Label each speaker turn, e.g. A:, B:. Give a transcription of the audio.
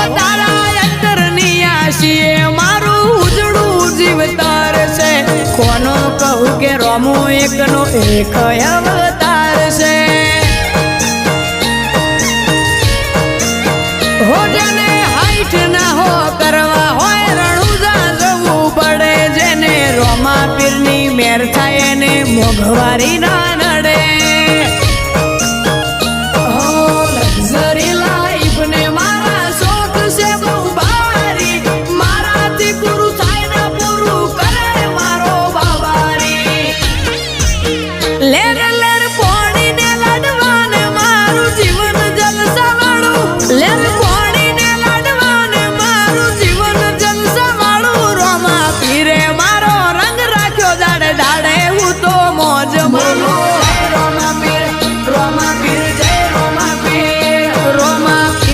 A: તારા અંતરની આશીએ મારું ઉજળું જીવતાર છે કોનો કહું કે રોમો એકનો એક અવતાર છે હો જેને હાઈટ ના હો કરવા હોય રણુજા જવું પડે જેને રોમા પીરની મેર થાય એને મોઘવારી ના